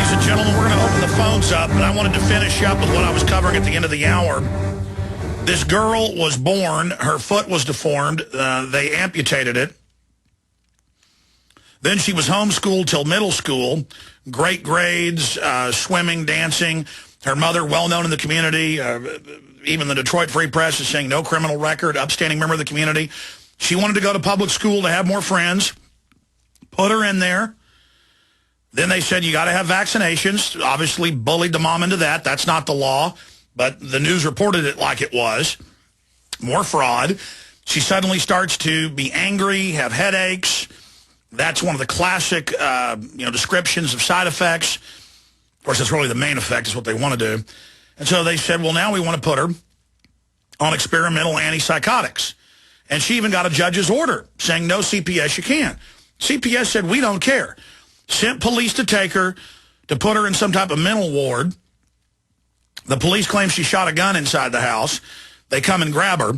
Ladies and gentlemen, we're going to open the phones up, but I wanted to finish up with what I was covering at the end of the hour. This girl was born, her foot was deformed, they amputated it. Then she was homeschooled till middle school, great grades, swimming, dancing. Her mother, well-known in the community, even the Detroit Free Press is saying no criminal record, upstanding member of the community. She wanted to go to public school to have more friends, put her in there. Then they said, you got to have vaccinations. Obviously bullied the mom into that. That's not the law, but the news reported it like it was. More fraud. She suddenly starts to be angry, have headaches. That's one of the classic descriptions of side effects. Of course, that's really the main effect is what they want to do. And so they said, well, now we want to put her on experimental antipsychotics. And she even got a judge's order saying, no, CPS, you can't. CPS said, we don't care. Sent police to take her, to put her in some type of mental ward. The police claim she shot a gun inside the house. They come and grab her.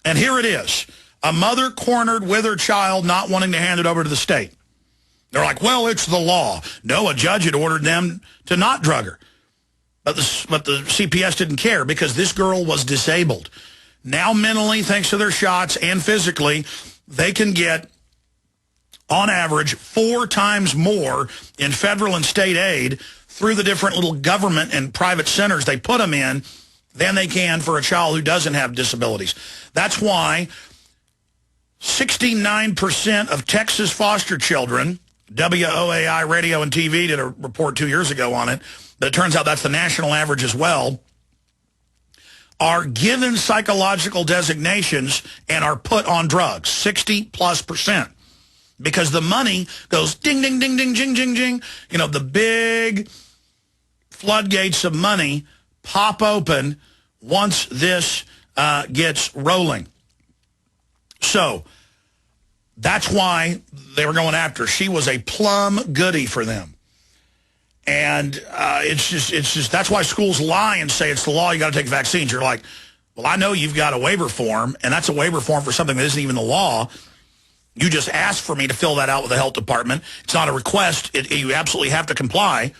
And here it is. A mother cornered with her child not wanting to hand it over to the state. They're like, well, it's the law. No, a judge had ordered them to not drug her. But the CPS didn't care because this girl was disabled. Now mentally, thanks to their shots, and physically, they can get, on average, 4 times more in federal and state aid through the different little government and private centers they put them in than they can for a child who doesn't have disabilities. That's why 69% of Texas foster children, WOAI Radio and TV did a report 2 years ago on it, but it turns out that's the national average as well, are given psychological designations and are put on drugs, 60+%. Because the money goes ding, ding, ding, ding, jing, jing, jing. You know, the big floodgates of money pop open once this gets rolling. So that's why they were going after her. She was a plum goodie for them. And it's just that's why schools lie and say it's the law, you got to take vaccines. You're like, well, I know you've got a waiver form, and that's a waiver form for something that isn't even the law. You just asked for me to fill that out with the health department. It's not a request. You absolutely have to comply. And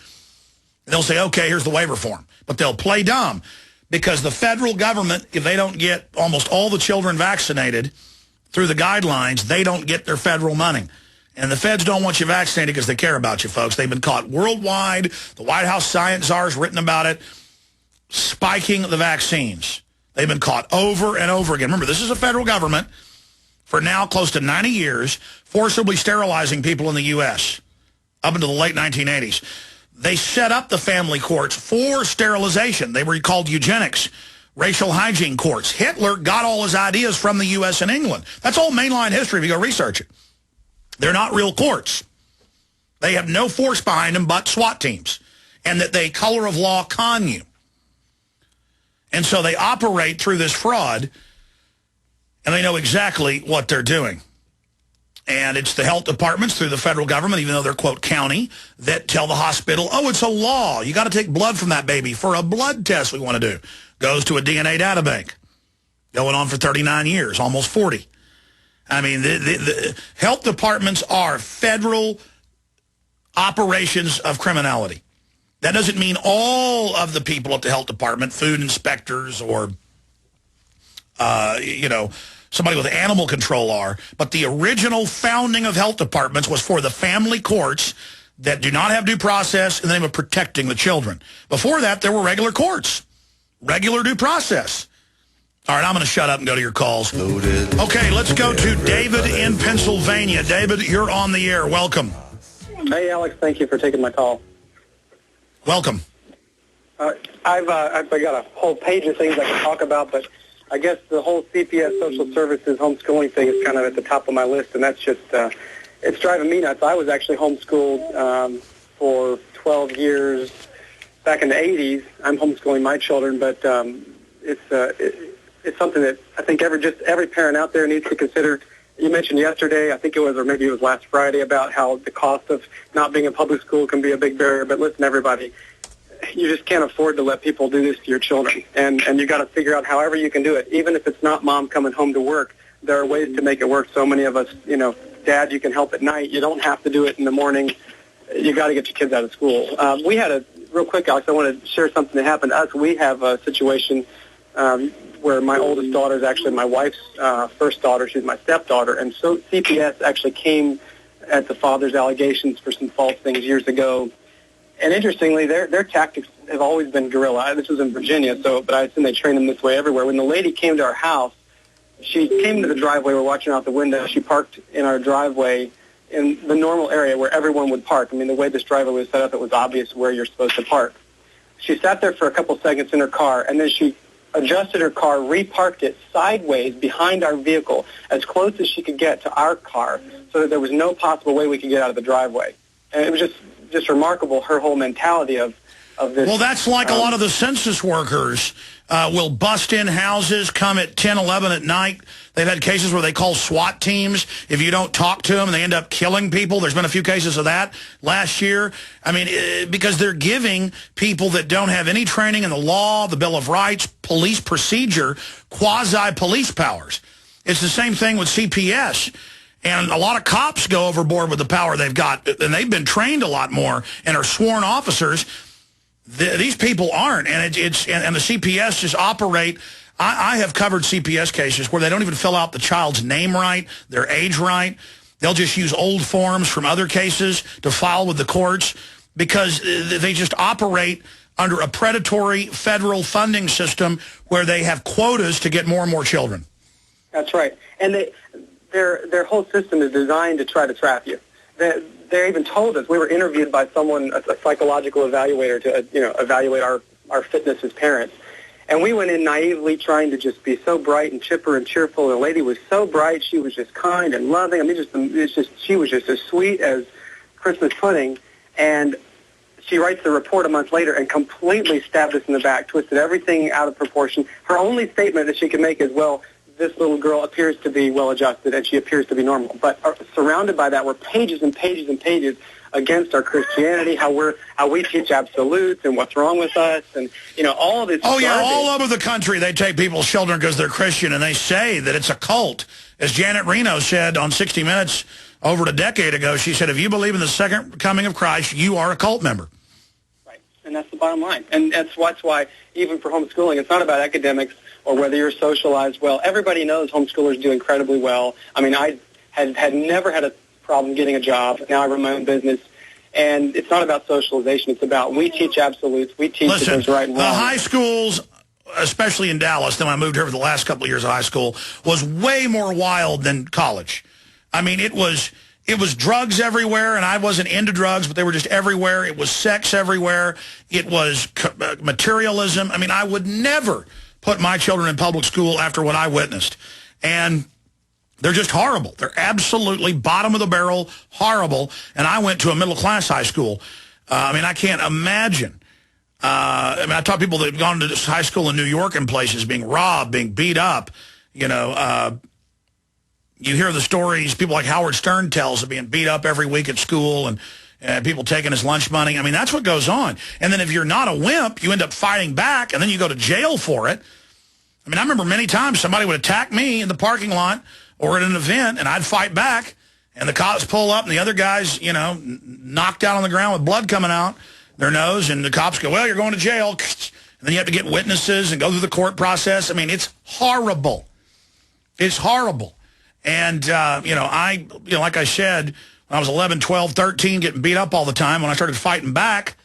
they'll say, okay, here's the waiver form. But they'll play dumb because the federal government, if they don't get almost all the children vaccinated through the guidelines, they don't get their federal money. And the feds don't want you vaccinated because they care about you, folks. They've been caught worldwide. The White House science czar has written about it, spiking the vaccines. They've been caught over and over again. Remember, this is a federal government for now close to 90 years, forcibly sterilizing people in the U.S. up until the late 1980s. They set up the family courts for sterilization. They were called eugenics, racial hygiene courts. Hitler got all his ideas from the U.S. and England. That's all mainline history if you go research it. They're not real courts. They have no force behind them but SWAT teams, and that they color of law con you. And so they operate through this fraud, and they know exactly what they're doing. And it's the health departments through the federal government, even though they're, quote, county, that tell the hospital, oh, it's a law. You got to take blood from that baby for a blood test we want to do. Goes to a DNA data bank. Going on for 39 years, almost 40. I mean, the health departments are federal operations of criminality. That doesn't mean all of the people at the health department, food inspectors or somebody with animal control are. But the original founding of health departments was for the family courts that do not have due process in the name of protecting the children. Before that, there were regular courts, regular due process. All right, I'm going to shut up and go to your calls. Okay, let's go to David in Pennsylvania. David, you're on the air. Welcome. Hey, Alex. Thank you for taking my call. Welcome. I've got a whole page of things I can talk about, but I guess the whole CPS social services homeschooling thing is kind of at the top of my list, and that's just, it's driving me nuts. I was actually homeschooled for 12 years back in the 80s. I'm homeschooling my children, but it's something that I think every parent out there needs to consider. You mentioned yesterday, I think it was, or maybe it was last Friday, about how the cost of not being in public school can be a big barrier. But listen, everybody, you just can't afford to let people do this to your children. And you got to figure out however you can do it. Even if it's not mom coming home to work, there are ways to make it work. So many of us, Dad, you can help at night. You don't have to do it in the morning. you got to get your kids out of school. We had real quick, Alex, I want to share something that happened to us. We have a situation where my oldest daughter is actually my wife's first daughter. She's my stepdaughter. And so CPS actually came at the father's allegations for some false things years ago. And interestingly, their tactics have always been guerrilla. This was in Virginia, but I assume they train them this way everywhere. When the lady came to our house, she came to the driveway. We're watching out the window. She parked in our driveway in the normal area where everyone would park. I mean, the way this driveway was set up, it was obvious where you're supposed to park. She sat there for a couple seconds in her car, and then she adjusted her car, reparked it sideways behind our vehicle as close as she could get to our car so that there was no possible way we could get out of the driveway. And it was just remarkable, her whole mentality of this. Well, that's like a lot of the census workers will bust in houses, come at 10, 11 at night. They've had cases where they call SWAT teams if you don't talk to them, and they end up killing people. There's been a few cases of that last year. I mean, because they're giving people that don't have any training in the law, the Bill of Rights, police procedure, quasi-police powers. It's the same thing with CPS. And a lot of cops go overboard with the power they've got, and they've been trained a lot more and are sworn officers. These people aren't, and the CPS just operate. I have covered CPS cases where they don't even fill out the child's name right, their age right. They'll just use old forms from other cases to file with the courts because they just operate under a predatory federal funding system where they have quotas to get more and more children. That's right, and their whole system is designed to try to trap you. They even told us, we were interviewed by someone, a psychological evaluator, to evaluate our fitness as parents. And we went in naively trying to just be so bright and chipper and cheerful. The lady was so bright. She was just kind and loving. I mean, she was just as sweet as Christmas pudding. And she writes the report a month later and completely stabbed us in the back, twisted everything out of proportion. Her only statement that she could make is, well, this little girl appears to be well-adjusted and she appears to be normal. But surrounded by that were pages and pages and pages against our Christianity, how we teach absolutes and what's wrong with us, and all this. Oh yeah, all over the country they take people's children because they're Christian, and they say that it's a cult. As Janet Reno said on 60 Minutes over a decade ago, she said, if you believe in the second coming of Christ, you are a cult member. Right, and that's the bottom line. And that's why even for homeschooling, it's not about academics or whether you're socialized well. Everybody knows homeschoolers do incredibly well. I mean, I had never had a problem getting a job. Now I run my own business. And it's not about socialization. It's about we teach absolutes. We teach that there's right and wrong. The high schools, especially in Dallas, then I moved here for the last couple of years of high school, was way more wild than college. I mean, it was drugs everywhere, and I wasn't into drugs, but they were just everywhere. It was sex everywhere. It was materialism. I mean, I would never put my children in public school after what I witnessed. And they're just horrible. They're absolutely bottom of the barrel, horrible. And I went to a middle-class high school. I mean, I can't imagine. I taught people that had gone to this high school in New York and places being robbed, being beat up. You hear the stories people like Howard Stern tells of being beat up every week at school and people taking his lunch money. I mean, that's what goes on. And then if you're not a wimp, you end up fighting back, and then you go to jail for it. I mean, I remember many times somebody would attack me in the parking lot or at an event, and I'd fight back, and the cops pull up, and the other guy's, knocked out on the ground with blood coming out their nose, and the cops go, well, you're going to jail. And then you have to get witnesses and go through the court process. I mean, it's horrible. It's horrible. And, like I said, when I was 11, 12, 13, getting beat up all the time, when I started fighting back,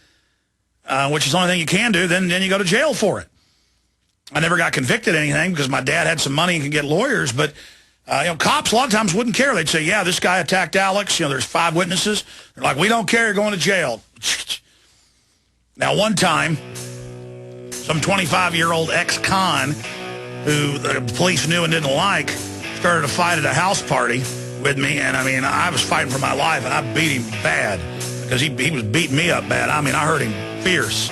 which is the only thing you can do, then you go to jail for it. I never got convicted of anything because my dad had some money and could get lawyers, but cops a lot of times wouldn't care. They'd say, yeah, this guy attacked Alex. There's 5 witnesses. They're like, we don't care. You're going to jail. Now, one time, some 25-year-old ex-con who the police knew and didn't like started a fight at a house party with me. And, I mean, I was fighting for my life, and I beat him bad because he was beating me up bad. I mean, I hurt him fierce.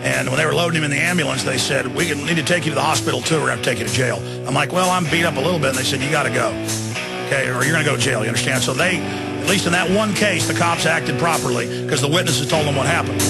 And when they were loading him in the ambulance, they said, we need to take you to the hospital, too, or we're going to have to take you to jail. I'm like, well, I'm beat up a little bit. And they said, you got to go, okay, or you're going to go to jail, you understand? So they, at least in that one case, the cops acted properly because the witnesses told them what happened.